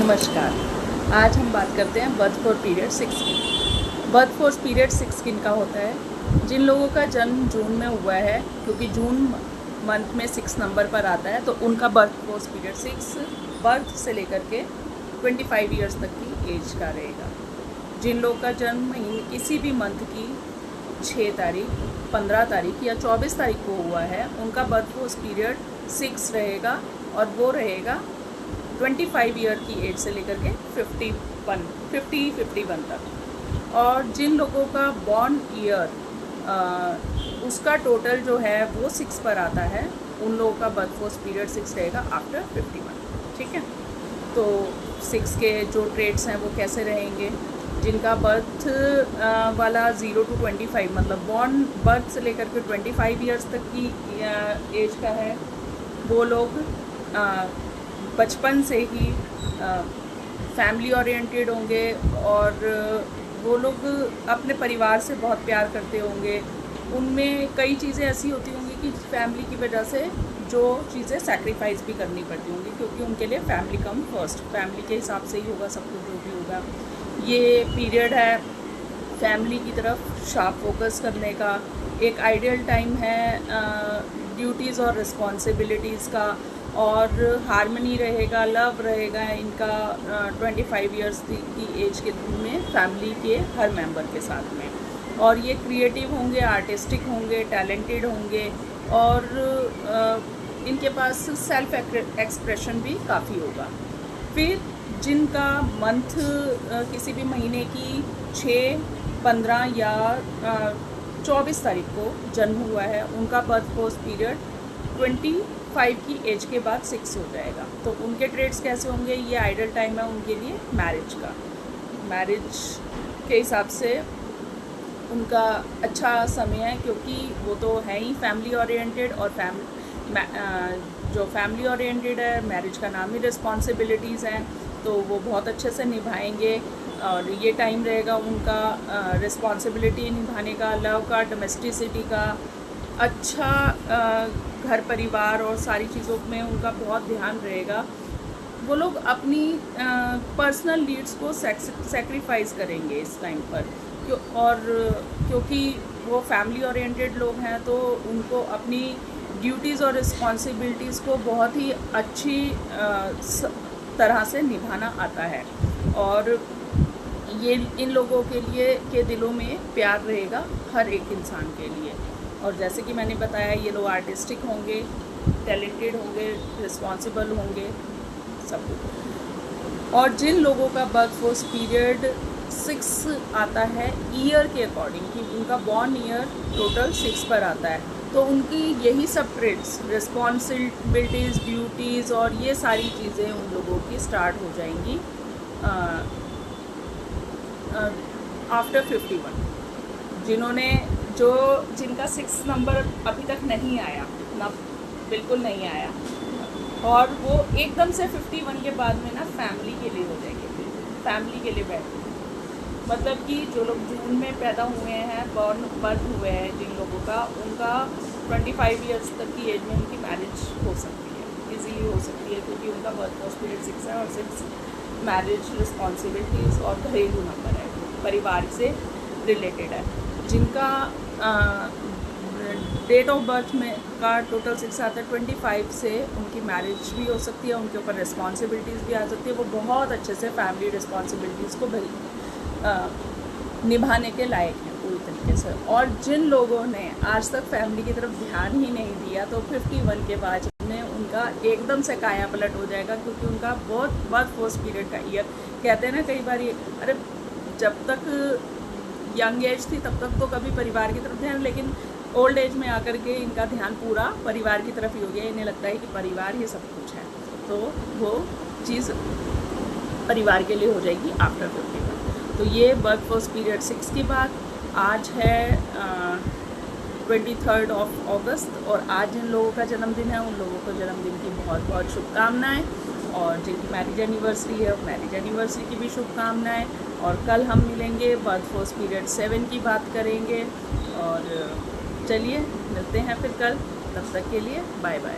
नमस्कार। आज हम बात करते हैं बर्थ फॉर पीरियड 6 की। बर्थ फॉर पीरियड 6 किन का होता है? जिन लोगों का जन्म जून में हुआ है, क्योंकि जून मंथ में 6 नंबर पर आता है, तो उनका बर्थ फॉर पीरियड 6 बर्थ से लेकर के 25 ईयर्स तक की एज का रहेगा। जिन लोगों का जन्म महीने किसी भी मंथ की 6 तारीख, 15 तारीख या 24 तारीख को हुआ है, उनका बर्थ फॉर पीरियड 6 रहेगा और वो रहेगा 25 ईयर की एज से लेकर के 51 तक। और जिन लोगों का बॉर्न ईयर उसका टोटल जो है वो 6 पर आता है, उन लोगों का बर्थ फोर्स पीरियड 6 रहेगा आफ्टर 51। ठीक है, तो 6 के जो ट्रेड्स हैं वो कैसे रहेंगे? जिनका बर्थ वाला 0 to 25 मतलब बर्थ से लेकर के 25 ईयर्स तक की एज का है, वो लोग बचपन से ही फैमिली ओरिएंटेड होंगे और वो लोग अपने परिवार से बहुत प्यार करते होंगे। उनमें कई चीज़ें ऐसी होती होंगी कि फैमिली की वजह से जो चीज़ें सैक्रिफाइस भी करनी पड़ती होंगी, क्योंकि उनके लिए फैमिली कम फर्स्ट, फैमिली के हिसाब से ही होगा सब कुछ जो भी होगा। ये पीरियड है फैमिली की तरफ शार्प फोकस करने का, एक आइडियल टाइम है ड्यूटीज़ और रिस्पॉन्सिबिलिटीज़ का, और हारमनी रहेगा, लव रहेगा इनका 25 ईयर्स की एज के में फैमिली के हर मेंबर के साथ में। और ये क्रिएटिव होंगे, आर्टिस्टिक होंगे, टैलेंटेड होंगे और इनके पास सेल्फ एक्सप्रेशन भी काफ़ी होगा। फिर जिनका मंथ किसी भी महीने की 6, 15 या 24 तारीख को जन्म हुआ है, उनका बर्थ फोर्स पीरियड 25 की एज के बाद 6 हो जाएगा। तो उनके ट्रेड्स कैसे होंगे? ये आइडल टाइम है उनके लिए मैरिज का। मैरिज के हिसाब से उनका अच्छा समय है, क्योंकि वो तो है ही फैमिली ओरिएंटेड, और जो फैमिली ओरिएंटेड है, मैरिज का नाम ही रिस्पॉन्सिबिलिटीज़ हैं, तो वो बहुत अच्छे से निभाएंगे। और ये टाइम रहेगा उनका रिस्पॉन्सिबिलिटी निभाने का, लव का, डोमेस्टिसिटी का, अच्छा घर परिवार और सारी चीज़ों में उनका बहुत ध्यान रहेगा। वो लोग अपनी पर्सनल नीड्स को सेक्रीफाइस करेंगे इस टाइम पर, क्योंकि वो फैमिली ओरिएंटेड लोग हैं, तो उनको अपनी ड्यूटीज़ और रिस्पॉन्सिबिलिटीज़ को बहुत ही अच्छी तरह से निभाना आता है। और ये इन लोगों के लिए के दिलों में प्यार रहेगा हर एक इंसान के लिए। और जैसे कि मैंने बताया, ये लोग आर्टिस्टिक होंगे, टैलेंटेड होंगे, रिस्पॉन्सिबल होंगे, सब कुछ। और जिन लोगों का बर्थ फोर्स पीरियड 6 आता है ईयर के अकॉर्डिंग, कि उनका बॉर्न ईयर टोटल 6 पर आता है, तो उनकी यही सब ट्रेड्स, रिस्पॉन्सिबिलिटीज़, ड्यूटीज़ और ये सारी चीज़ें उन लोगों की स्टार्ट हो जाएंगी आफ्टर 51। जिनका 6 नंबर अभी तक नहीं आया ना, बिल्कुल नहीं आया, और वो एकदम से 51 के बाद में ना फैमिली के लिए हो जाएंगे, फैमिली के लिए बैठे। मतलब कि जो लोग जून में पैदा हुए हैं, बर्थ हुए हैं जिन लोगों का, उनका 25 ईयर्स तक की एज में उनकी मैरिज हो सकती है, इजीली हो सकती है, क्योंकि उनका बर्थ फोर्स पीरियड 6 है, और 6 मैरिज, रिस्पॉन्सिबिलिटीज़ और घरेलू नंबर है, परिवार से रिलेटेड है। जिनका डेट ऑफ बर्थ में का टोटल 6 आता है, 25 से उनकी मैरिज भी हो सकती है, उनके ऊपर रिस्पॉन्सिबिलिटीज़ भी आ सकती है, वो बहुत अच्छे से फैमिली रिस्पॉन्सिबिलिटीज़ को निभाने के लायक हैं पूरी तरीके से। और जिन लोगों ने आज तक फैमिली की तरफ ध्यान ही नहीं दिया, तो 51 के बाद में उनका एकदम से काया पलट हो जाएगा, क्योंकि उनका बहुत बर्थ फोर्स पीरियड का ईयर, कहते हैं ना कई बार, अरे जब तक यंग एज थी तब तक तो कभी परिवार की तरफ ध्यान, लेकिन ओल्ड एज में आकर के इनका ध्यान पूरा परिवार की तरफ ही हो गया। इन्हें लगता है कि परिवार ही सब कुछ है, तो वो चीज़ परिवार के लिए हो जाएगी आफ्टर 51। तो ये बर्थ फोर्स पीरियड 6 की बात। आज है 23 अगस्त, और आज जिन लोगों का जन्मदिन है, उन लोगों को जन्मदिन की बहुत बहुत शुभकामनाएँ। और जिनकी मैरिज एनिवर्सरी है, मैरिज एनिवर्सरी की भी शुभकामनाएँ। और कल हम मिलेंगे, बर्थ फोर्स पीरियड 7 की बात करेंगे। और चलिए मिलते हैं फिर कल, तब तक के लिए बाय बाय।